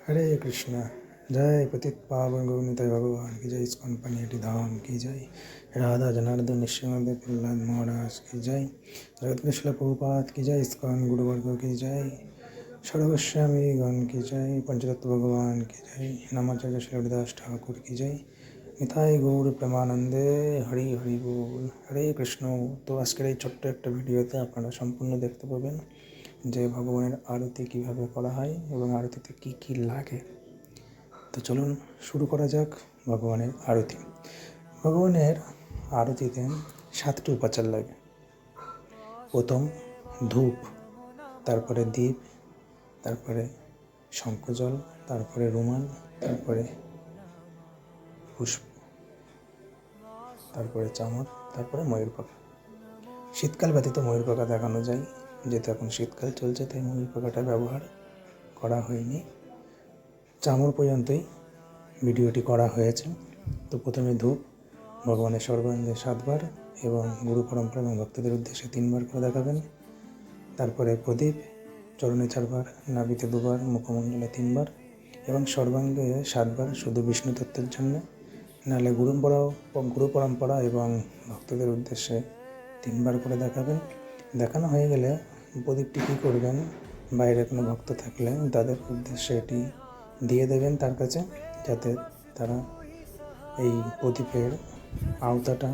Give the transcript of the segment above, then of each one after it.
हरे कृष्णा। जय पतित पावन गोविंद भगवान की जय। इस्कॉन पनीटी धाम की जय। राधा जनार्दन निश्चिंद प्रहलाद महाराज की जय। जगत कृष्ण प्रभुपाद की जय। इस्कॉन गुरुवर्ग की जय। सर्वस्वामी गण की जय। पंचतत्व भगवान की जय। नमाचार्य श्री हरिदास ठाकुर की जय। निताई गौर प्रेमानंदे। हरि हरि बोल। हरे कृष्ण। तो आजकेर এই ছোট্ট একটা ভিডিওতে আপনারা সম্পূর্ণ দেখতে পাবেন যে ভগবানের আরতি কীভাবে করা হয় এবং আরতিতে কী কী লাগে। তো চলুন শুরু করা যাক ভগবানের আরতি। ভগবানের আরতিতে 7টি উপাচার লাগে। প্রথম ধূপ, তারপরে দীপ, তারপরে শঙ্খজল, তারপরে রুমাল, তারপরে পুষ্প, তারপরে চামর, তারপরে ময়ূর পাখা। শীতকাল ব্যতীত ময়ূর পাখা দেখানো যায়, যেহেতু এখন শীতকাল চলছে তাই ময়ূর পাখাটা ব্যবহার করা হয়নি। চামর পর্যন্তই ভিডিওটি করা হয়েছে। তো প্রথমে ধূপ ভগবানের সর্বাঙ্গে 7 বার এবং গুরু পরম্পরা এবং ভক্তদের উদ্দেশ্যে 3 বার করে দেখাবেন। তারপরে প্রদীপ চরণে 4 বার, নাভিতে 2 বার, মুখমণ্ডলে 3 বার এবং সর্বাঙ্গে 7 বার শুধু বিষ্ণু তত্ত্বের জন্য। নাহলে গুরু পরম্পরা এবং ভক্তদের উদ্দেশ্যে 3 বার করে দেখাবেন। দেখানো হয়ে গেলে প্রদীপটি কী করবেন, বাইরে কোনো ভক্ত থাকলে তাদের উদ্দেশ্যে এটি দিয়ে দেবেন তার কাছে, যাতে তারা এই প্রদীপের আওতাটা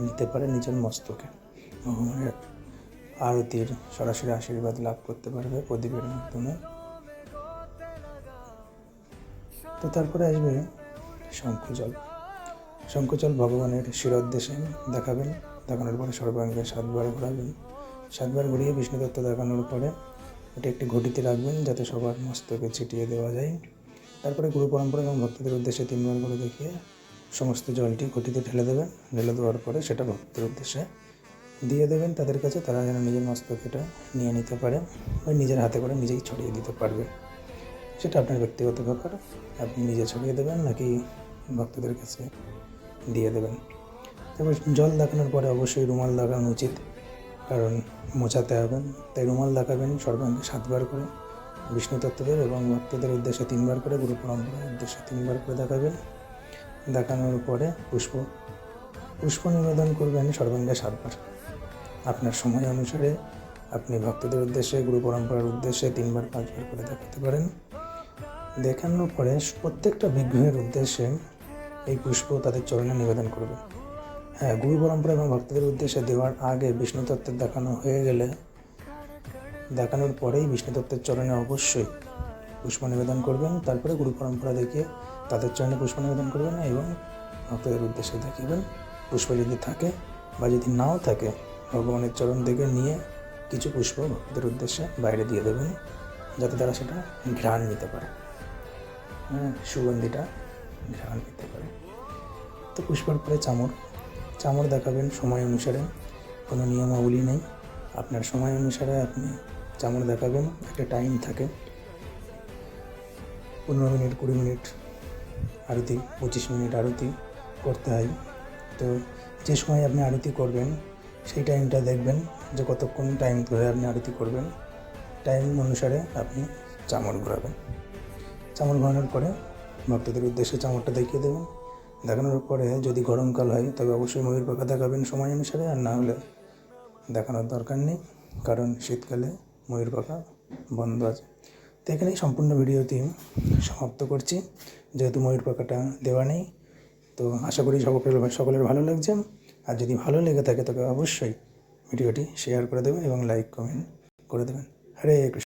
নিতে পারে নিজের মস্তকে। ভগবানের আরতির সরাসরি আশীর্বাদ লাভ করতে পারবে প্রদীপের মাধ্যমে। তো তারপরে আসবে শঙ্খজল। শঙ্খজল ভগবানের শিরোদ্দেশে দেখাবেন। দেখানোর পরে সর্বাঙ্গে 7 বার ঘোরাবেন। 7 বার ঘুরিয়ে বিষ্ণু তত্ত্ব দেখানোর পরে ওটা একটি ঘটিতে রাখবেন যাতে সবার মস্তকে ছিটিয়ে দেওয়া যায়। তারপরে গুরু পরম্পরা এবং ভক্তদের উদ্দেশ্যে 3 বার করে দেখিয়ে সমস্ত জলটি ঘটিতে ঢেলে দেবেন। ঢেলে দেওয়ার পরে সেটা ভক্তের উদ্দেশ্যে দিয়ে দেবেন তাদের কাছে, তারা যেন নিজের মস্তকেটা নিয়ে নিতে পারে বা নিজের হাতে করে নিজেই ছড়িয়ে দিতে পারবে। সেটা আপনার ব্যক্তিগত ব্যাপার, আপনি নিজে ছড়িয়ে দেবেন নাকি ভক্তদের কাছে দিয়ে দেবেন। তারপর জল দেখানোর পরে অবশ্যই রুমাল দেখানো উচিত, কারণ মোছাতে হবেন, তাই রুমাল দেখাবেন সর্বাঙ্গে 7 বার করে বিষ্ণু তত্ত্বদের এবং ভক্তদের উদ্দেশ্যে 3 বার করে, গুরু পরম্পরার উদ্দেশ্যে 3 বার করে দেখাবেন। দেখানোর পরে পুষ্প নিবেদন করবেন সর্বাঙ্গে 7 বার। আপনার সময় অনুসারে আপনি ভক্তদের উদ্দেশ্যে, গুরু পরম্পরার উদ্দেশ্যে 3 বার 5 বার করে দেখাতে পারেন। দেখানোর পরে প্রত্যেকটা বিগ্রহের উদ্দেশ্যে এই পুষ্প তাদের চরণে নিবেদন করবেন। হ্যাঁ, গুরু পরম্পরা এবং ভক্তদের উদ্দেশ্যে দেওয়ার আগে বিষ্ণু তত্ত্বের দেখানো হয়ে গেলে, দেখানোর পরেই বিষ্ণু তত্ত্বের চরণে অবশ্যই পুষ্প নিবেদন করবেন। তারপরে গুরু পরম্পরা দেখিয়ে তাদের চরণে পুষ্প নিবেদন করবেন এবং ভক্তদের উদ্দেশ্যে দেখাবেন। পুষ্প যদি থাকে বা যদি নাও থাকে, ভগবানের চরণ থেকে নিয়ে কিছু পুষ্প ভক্তদের উদ্দেশ্যে বাইরে দিয়ে দেবেন, যাতে তারা সেটা ঘ্রাণ নিতে পারে, সুগন্ধিটা ঘ্রাণ নিতে পারে। তো পুষ্পের পরে চামর দেখাবেন সময় অনুসারে, কোনো নিয়মাবলী নেই, আপনার সময় অনুসারে আপনি চামর দেখাবেন। একটা টাইম থাকে, 15 মিনিট, 20 মিনিট আরতি, 25 মিনিট আরতি করতে হয়। তো যে সময় আপনি আরতি করবেন সেই টাইমটা দেখবেন যে কতক্ষণ টাইম ধরে আপনি আরতি করবেন। টাইম অনুসারে আপনি চামর ঘোরাবেন। চামর ঘোরানোর পরে ভক্তদের উদ্দেশ্যে চামরটা দেখিয়ে দেবেন। দেখানোর পরে যদি গরমকাল হয় তবে অবশ্যই ময়ূর পাখা দেখাবেন সময় অনুসারে, আর না হলে দেখানোর দরকার নেই, কারণ শীতকালে ময়ূর পাখা বন্ধ আছে। তো এখানেই সম্পূর্ণ ভিডিওটি সমাপ্ত করছি, যেহেতু ময়ূর পাখাটা দেওয়া নেই। তো আশা করি সকলের ভালো লাগছে, আর যদি ভালো লেগে থাকে তবে অবশ্যই ভিডিওটি শেয়ার করে দেবেন এবং লাইক কমেন্ট করে দেবেন। হরে কৃষ্ণ।